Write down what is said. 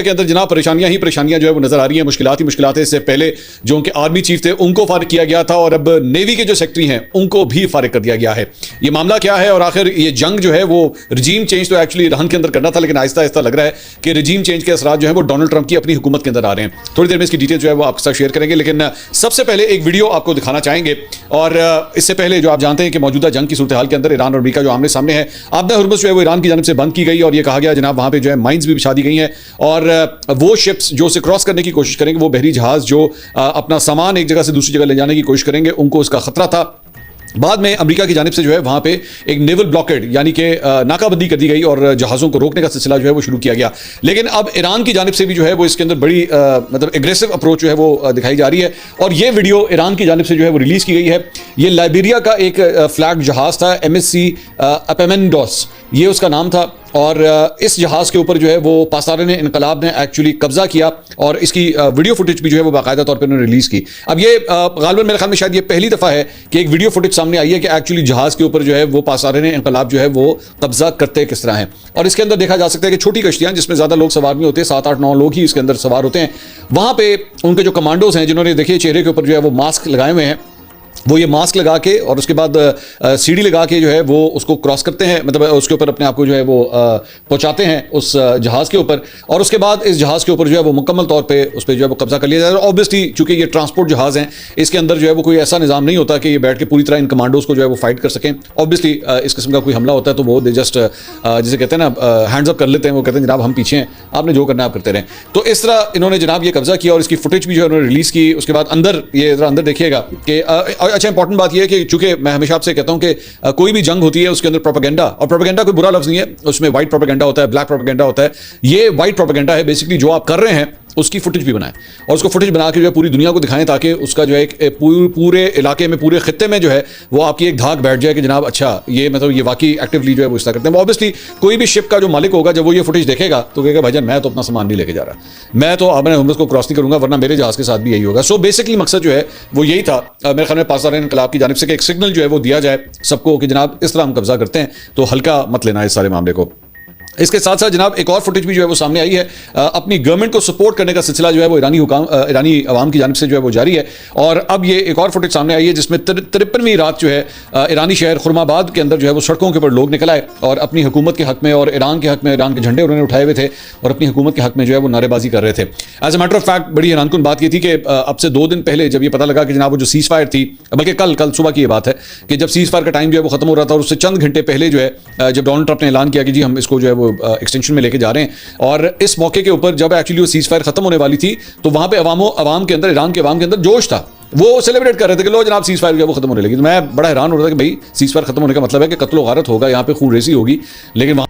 के अंदर जनाब परेशानियां ही परेशानियां जो है वो नजर आ रही हैं, मुश्किलात ही मुश्किलात है। इससे पहले जो उनके आर्मी चीफ थे उनको फारिग किया गया था और अब नेवी के जो सेक्रेटरी हैं उनको भी फारिग कर दिया गया है। ये मामला क्या है और आखिर ये जंग जो है वो रजीम चेंज तो एक्चुअली ईरान के अंदर करना था, लेकिन आहिस्ता आहिस्ता लग रहा है कि रजीम चेंज के असरात जो है वो डोनाल्ड ट्रंप की अपनी हुकूमत के अंदर आ रहे हैं। थोड़ी देर में इसकी डिटेल जो है वो आपके साथ शेयर करेंगे, लेकिन सबसे पहले एक वीडियो आपको दिखाना चाहेंगे। और इससे पहले जो आप जानते हैं कि मौजूदा जंग की सूरत हाल के अंदर ईरान और अमेरिका जो आमने सामने है, आबदा हुर्मुज़ जो है वो ईरान की जानिब से बंद की गई और ये कहा गया जनाब वहां पे जो है माइंस भी बिछा दी गई हैं और वो शिप्स जो उसे क्रॉस करने की कोशिश करेंगे, वो बहरी जहाज जो अपना सामान एक जगह से दूसरी जगह ले जाने की कोशिश करेंगे, उनको उसका खतरा था। बाद में अमेरिका की जानिब से जो है वहां पे एक नेवल ब्लॉकेड यानी कि नाकाबंदी कर दी गई और जहाज़ों को रोकने का सिलसिला जो है वो शुरू किया गया। लेकिन अब ईरान की जानिब से भी जो है वो इसके अंदर बड़ी मतलब एग्रेसिव अप्रोच जो है वो दिखाई जा रही है और ये वीडियो ईरान की जानिब से जो है वो रिलीज़ की गई है। ये लाइबेरिया का एक फ्लैग जहाज़ था, MSC अपेमेंडोस ये उसका नाम था और इस जहाज़ के ऊपर जो है वो पासारान इनकलाब ने एक्चुअली कब्जा किया और इसकी वीडियो फुटेज भी जो है वो बाकायदा तौर पर उन्होंने रिलीज़ की। अब ये गालिबन मेरे ख्याल में शायद ये पहली दफ़ा है कि एक वीडियो फुटेज सामने आई है कि एक्चुअली जहाज़ के ऊपर जो है वो पासारान इनकलाब जो है वो कब्जा करते किस तरह है। और इसके अंदर देखा जा सकता है कि छोटी कश्तियाँ जिसमें ज़्यादा लोग सवार नहीं होते, 7, 8, 9 लोग ही इसके अंदर सवार होते हैं। वहाँ पे उनके जो कमांडोज हैं जिन्होंने देखिए चेहरे के ऊपर जो है वो मास्क लगाए हुए हैं, वो ये मास्क लगा के और उसके बाद सीढ़ी लगा के जो है वो उसको क्रॉस करते हैं, मतलब उसके ऊपर अपने आप को जो है वो पहुंचाते हैं उस जहाज़ के ऊपर और उसके बाद इस जहाज़ के ऊपर जो है वो मुकम्मल तौर पे उस पर जो है वो कब्जा कर लिया जाए। ऑब्वियसली चूंकि ये ट्रांसपोर्ट जहाज़ हैं, इसके अंदर जो है वो कोई ऐसा निज़ाम नहीं होता कि ये बैठ के पूरी तरह इन कमांडोज को जो है वो फाइट कर सकें। ऑब्वियसली इस किस्म का कोई हमला होता है तो वो दे जस्ट जिसे कहते हैं ना हैंड्स अप कर लेते हैं, वो कहते हैं जनाब हम पीछे हैं, आपने जो करना है आप करते रहें। तो इस तरह इन्होंने जनाब ये कब्जा किया और इसकी फुटेज भी जो है उन्होंने रिलीज़ की। उसके बाद अंदर ये ज़रा अंदर देखिएगा कि अच्छा इंपॉर्टेंट बात यह कि चूंकि मैं हमेशा आपसे कहता हूं कि कोई भी जंग होती है उसके अंदर प्रोपेगेंडा, और प्रोपेगेंडा कोई बुरा लफ्ज नहीं है, उसमें व्हाइट प्रोपेगेंडा होता है, ब्लैक प्रोपेगेंडा होता है। ये व्हाइट प्रोपेगेंडा है, बेसिकली जो आप कर रहे हैं उसकी फुटेज भी बनाएं और उसको फुटेज बना के जो है पूरी दुनिया को दिखाएं ताकि उसका जो है एक पूरे इलाके में, पूरे खित्ते में जो है वो आपकी एक धाक बैठ जाए कि जनाब अच्छा ये मतलब ये वाकई एक्टिवली जो है वो इस तरह करते हैं। ऑब्वियसली कोई भी शिप का जो मालिक होगा जब वो ये फुटेज देखेगा तो कहेगा भाईजान मैं तो अपना सामान नहीं लेके जा रहा, मैं तो अपने हुर्मुज़ को क्रॉस नहीं करूंगा, वरना मेरे जहाज के साथ भी यही होगा। सो बेसिकली मकसद जो है वो यही था मेरे ख्याल में पाकिस्तान इनकलाब की जानिब से कि एक सिग्नल जो है वो दिया जाए सबको कि जनाब इस तरह हम कब्जा करते हैं, तो हल्का मत लेना इस सारे मामले को। इसके साथ साथ जनाब एक और फुटेज भी जो है वो सामने आई है, अपनी गवर्नमेंट को सपोर्ट करने का सिलसिला जो है वो ईरानी अवाम की जानिब से जो है वो जारी है। और अब ये एक और फुटेज सामने आई है जिसमें 53वीं रात जो है ईरानी शहर खुरमाबाद के अंदर जो है वो सड़कों के ऊपर लोग निकल आए और अपनी हुकूमत के हक में और ईरान के हक में ईरान के झंडे उन्होंने उठाए हुए थे और अपनी हुकूमत के हक में जो है वो नारेबाजी कर रहे थे। As a matter of fact बड़ी हैरानकुन बात ये थी कि अब से 2 दिन पहले जब ये पता लगा कि जनाब वो जो सीज फायर थी, बल्कि कल सुबह की ये बात है कि जब सीज फायर का टाइम जो है वो खत्म हो रहा था और उससे चंद घंटे पहले जो है जब डोनाल्ड ट्रंप ने ऐलान किया कि जी हम इसको जो है वो एक्सटेंशन में लेके जा रहे हैं, और इस मौके के ऊपर जब एक्चुअली वो सीज फायर खत्म होने वाली थी तो वहां पे अवाम के अंदर, ईरान के अवाम के अंदर जोश था, वो सेलिब्रेट कर रहे थे कि लो जनाब सीज फायर जो है वो खत्म होने लगी। तो मैं बड़ा हैरान हो रहा था कि भाई सीज फायर खत्म होने का मतलब है कि कत्लो गारत होगा, यहाँ पे खून रेसी होगी, लेकिन वहां